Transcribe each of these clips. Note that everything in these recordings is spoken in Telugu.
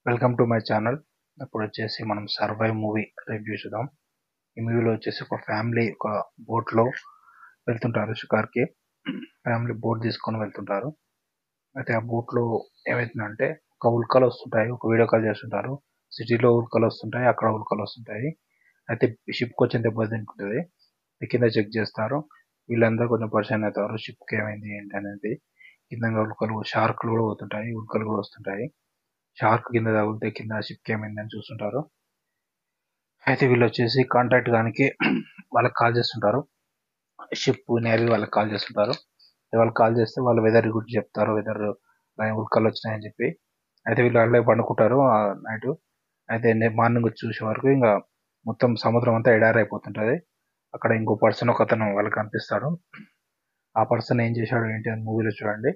Welcome to my channel. ఇప్పుడు వచ్చేసి మనం సర్వైవ్ మూవీ రివ్యూ చూద్దాం. ఈ మూవీలో వచ్చేసి ఒక ఫ్యామిలీ ఒక బోట్లో వెళ్తుంటారు షికార్కి. ఫ్యామిలీ బోట్ తీసుకొని వెళ్తుంటారు. అయితే ఆ బోట్లో ఏమవుతుందంటే ఒక ఉల్కలు వస్తుంటాయి. ఒక వీడియో కాల్ చేస్తుంటారు. సిటీలో ఉల్కలు వస్తుంటాయి, అక్కడ ఉల్కలు వస్తుంటాయి. అయితే షిప్కి వచ్చి దెబ్బ తింటుంది. కింద చెక్ చేస్తారు. వీళ్ళందరూ కొంచెం పరిచయం అవుతారు. షిప్కి ఏమైంది ఏంటి అనేది. కింద ఉల్కలు షార్క్లు కూడా పోతుంటాయి, ఉల్కలు కూడా వస్తుంటాయి. షార్క్ కింద తగిలితే కింద షిప్కి ఏమైందని చూస్తుంటారు. అయితే వీళ్ళు వచ్చేసి కాంటాక్ట్ దానికి వాళ్ళకి కాల్ చేస్తుంటారు. షిప్ నేవీ వాళ్ళకి కాల్ చేస్తుంటారు. వాళ్ళకి కాల్ చేస్తే వాళ్ళు వెదర్ గురించి చెప్తారు. వెదర్ ఉల్కలు వచ్చినాయని చెప్పి. అయితే వీళ్ళు అల్లే పండుకుంటారు ఆ నైట్. అయితే మార్నింగ్ వచ్చి చూసే వరకు ఇంకా మొత్తం సముద్రం అంతా ఎడారైపోతుంటది. అక్కడ ఇంకో పర్సన్ ఒక అతను వాళ్ళకి కనిపిస్తాడు. ఆ పర్సన్ ఏం చేశాడు ఏంటి అని మూవీలో చూడండి.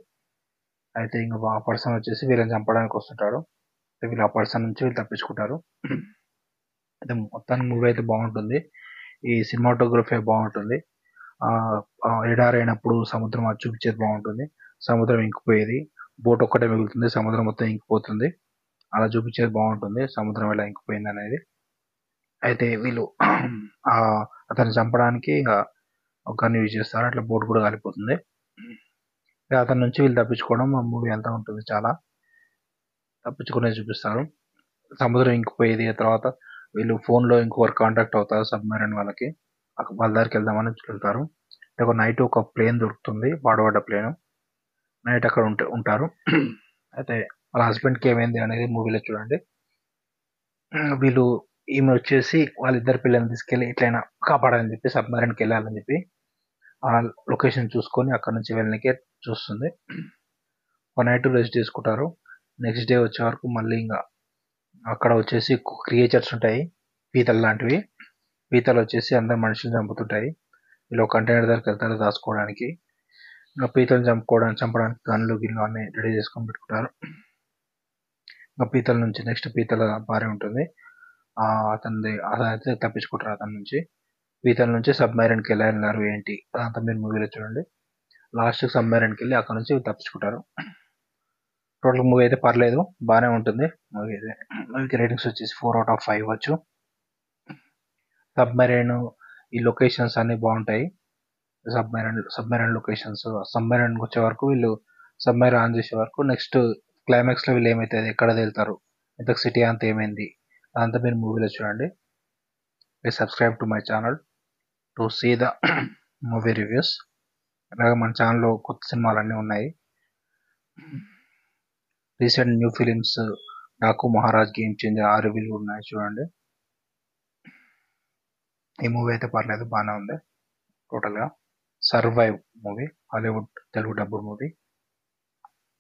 అయితే ఇంకా ఆ పర్సన్ వచ్చేసి వీళ్ళని చంపడానికి వస్తుంటాడు. వీళ్ళు ఆ పర్సన్ నుంచి వీళ్ళు తప్పించుకుంటారు. అయితే మొత్తానికి మూవీ అయితే బాగుంటుంది. ఈ సినిమాటోగ్రఫీ బాగుంటుంది. ఎడారైనప్పుడు సముద్రం అది చూపించేది బాగుంటుంది. సముద్రం ఇంకిపోయేది, బోట్ ఒక్కటే మిగులుతుంది, సముద్రం మొత్తం ఇంకిపోతుంది. అలా చూపించేది బాగుంటుంది, సముద్రం ఎలా ఇంకిపోయింది అనేది. అయితే వీళ్ళు ఆ అతన్ని చంపడానికి ఇంకా ఒక గన్ యూజ్ చేస్తారు. అట్లా బోట్ కూడా కాలిపోతుంది. అతని నుంచి వీళ్ళు తప్పించుకోవడం ఆ మూవీ అంతా ఉంటుంది. చాలా తప్పించుకునే చూపిస్తారు. సముద్రం ఇంకిపోయేది. ఆ తర్వాత వీళ్ళు ఫోన్లో ఇంకొకరు కాంటాక్ట్ అవుతారు సబ్మెరైన్ వాళ్ళకి. వాళ్ళ దగ్గరికి వెళ్దామని వెళ్తారు. ఒక నైట్ ఒక ప్లేన్ దొరుకుతుంది, పాడుపడ్డ ప్లేన్. నైట్ అక్కడ ఉంటారు. అయితే వాళ్ళ హస్బెండ్కి ఏమైంది అనేది మూవీలో చూడండి. వీళ్ళు ఈమె వచ్చేసి వాళ్ళిద్దరు పిల్లల్ని తీసుకెళ్ళి ఎట్లయినా కాపాడాలని చెప్పి సబ్మెరైన్కి వెళ్ళాలని చెప్పి ఆ లొకేషన్ చూసుకొని అక్కడ నుంచి వెళ్ళడానికి చూస్తుంది. ఒక నైట్ రెస్ట్ తీసుకుంటారు. నెక్స్ట్ డే వచ్చే వరకు మళ్ళీ ఇంకా అక్కడ వచ్చేసి క్రియేచర్స్ ఉంటాయి, పీతలు లాంటివి. పీతలు వచ్చేసి అందరు మనుషులు చంపుతుంటాయి. వీళ్ళు ఒక కంటైనర్ దగ్గరికి వెళ్తారు దాచుకోవడానికి. ఇంకా పీతలు చంపడానికి గన్లు గిన్లు అన్ని రెడీ చేసుకొని పెట్టుకుంటారు. ఇంకా పీతల నుంచి నెక్స్ట్ పీతల భార్య ఉంటుంది. అతనైతే తప్పించుకుంటారు అతని నుంచి. పీతల నుంచి సబ్మెరైన్కి ఎలా వెళ్ళినారు ఏంటి అదంతా మీరు మూవీలో చూడండి. లాస్ట్ సబ్మెరైన్కి వెళ్ళి అక్కడ నుంచి తప్పించుకుంటారు. టోటల్ మూవీ అయితే పర్లేదు, బాగానే ఉంటుంది. మూవీకి రేటింగ్స్ వచ్చేసి 4/5 ఇవ్వచ్చు. సబ్మెరైన్ ఈ లొకేషన్స్ అన్ని బాగుంటాయి. Submarine locations. సబ్మెరైన్ వచ్చే వరకు వీళ్ళు సబ్మెరైన్ ఆన్ చేసే వరకు నెక్స్ట్ క్లైమాక్స్ లో వీళ్ళు ఏమైతుంది, ఎక్కడ వెళ్తారు, ఇంతకు సిటీ అంతా ఏమైంది అదంతా మీరు మూవీలో చూడండి. Please subscribe to my channel to see the movie reviews. అలాగే మన ఛానల్లో కొత్త సినిమాలు అన్నీ ఉన్నాయి. Recent new films Daaku Maharaaj, game changer ఆ రివ్యూలు ఉన్నాయి చూడండి. ఈ మూవీ అయితే పర్లేదు, బాగానే ఉంది. టోటల్గా survive movie, Hollywood Telugu dubbed movie.